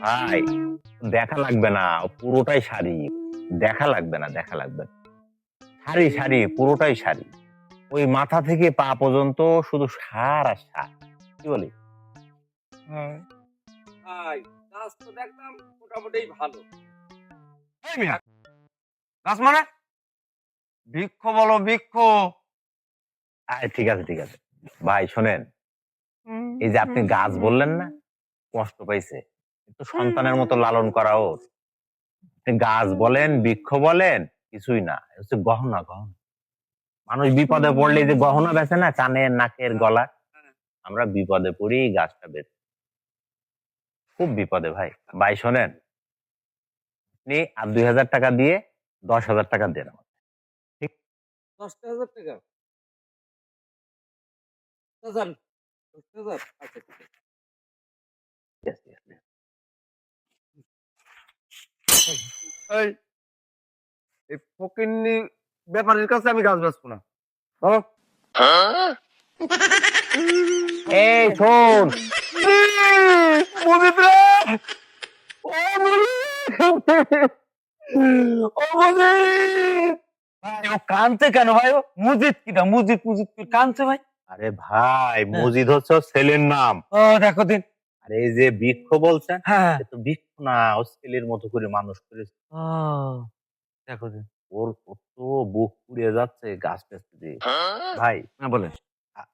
ভাই দেখা লাগবে না, পুরোটাই শাড়ি। দেখা লাগবে না, দেখা লাগবে না। শাড়ি শাড়ি, পুরোটাই শাড়ি। ওই মাথা থেকে পা পর্যন্ত শুধু সার আর সার। কি বলি? ভাই কাজ তো দেখলাম মোটামুটি ভালো। এই মিয়া, গাছ মানে বৃক্ষ বলো, বৃক্ষ। ঠিক আছে ঠিক আছে ভাই, শোনেন, এই যে আপনি গাছ বললেন না, কষ্ট পাইছে, একটু সন্তানের মতো লালন করা ওর। আপনি গাছ বলেন, বৃক্ষ বলেন, কিছুই না, এ হচ্ছে গহনা। গহনা মানুষ বিপদে পড়লে যে গহনা বেচে না, কানের নাকের গলা, আমরা বিপদে পড়ি গাছটা বেচি। খুব বিপদে ভাই। ভাই শোনেন, আপনি আর 2,000 টাকা দিয়ে 10,000 টাকা দেন আমাকে। 10,000 টাকা যান। 10,000 আচ্ছা ঠিক আছে। Yes, yes, yes. এই এই ফকিন্নি ব্যাপারীর কাছে আমি গাছ বেচবো না। বলো। এই শোন, মুজিব রে! ও মুজিব! ও মুজিব! ভাই ও কানছে কেন ভাই? ও মুজিব কিটা? মুজিব মুজিব কি কানছে ভাই? আরে ভাই, মজিদ হচ্ছে ওর ছেলের নাম। ও দেখো দিন। আর এই যে বৃক্ষ বলছেন, হ্যাঁ। এ তো বৃক্ষ না, ও ছেলের মতো করে মানুষ করেছে। ও দেখো দিন। ওর কত বুক পুড়িয়ে যাচ্ছে গাছ বেচতে দিয়ে। ভাই হ্যাঁ বলেন। আ-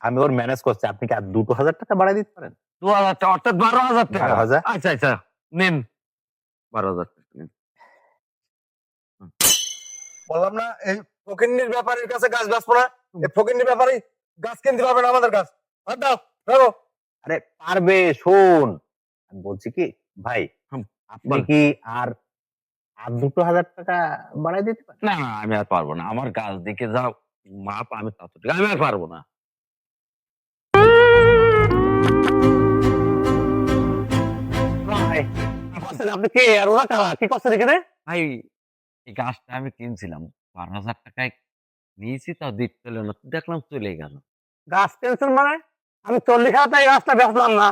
আমি ওর ম্যানেজ করছি, আপনি কি আর 2,000 টাকা বাড়াই দিতে পারেন? 2,000 টাকা অর্থাৎ 12,000 টাকা। 12,000? আচ্ছা আচ্ছা নিন 12,000 টাকা নিন। বললাম না এই ফকিন্নির ব্যাপারীর কাছে গাছ বেচবো না। এই ফকিন্নির ব্যাপারী গাছ কিনতে পারবে না আমাদের গাছ। আর দাও ধরো। আরে পারবে, শোন, আমি বলছি কি ভাই, আপনি বল। কি আর আর 2,000 টাকা বাড়াই দিতে পারেন? না না আমি আর পারবো না। আমার গাছ দিকে যাও মাপ আমি ততটুকু আমি আর পারবো না। ভাই আপনি কে আর ওরা কারা, কি করছেন এখানে? ভাই এই গাছটা আমি কিনছিলাম 12,000 টাকায় নিয়েছি, তাও দিতে পেলো না, দেখলাম চলে গেল। গাছ কিনছেন মানে? আমি 40,000 টাকা গাছটা বেচলাম না।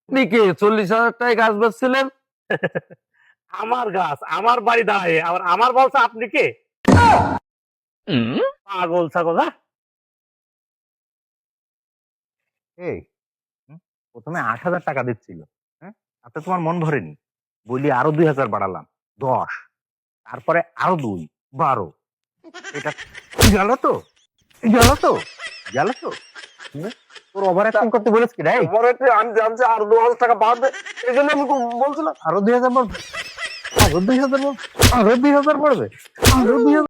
আপনি কি 40,000 টাকায় গাছ বেচছিলেন? আমার গাছ আমার বাড়ি দাঁড়ায়, আবার আমার বলছে আপনি কে? পাগল ছাগল। হ্যাঁ এই প্রথমে 8,000 টাকা দিচ্ছিল, হ্যাঁ, তাতে তোমার মন ভরেনি, বলি আরো 2,000 বাড়ালাম, 10, তারপরে আরো 2, 12, এটা গেল তো, গেল তো, গেল তো। হুম? তোর ওভার অ্যাকশন করতে বলেছ কি রে? আমি জানছি আর 2,000 টাকা বাড়বে, এই জন্য আমি বলছিলাম আরো 2,000 বলবে, আরো 2,000 বলবে, আরো 2,000 পড়বে, আরো 2,000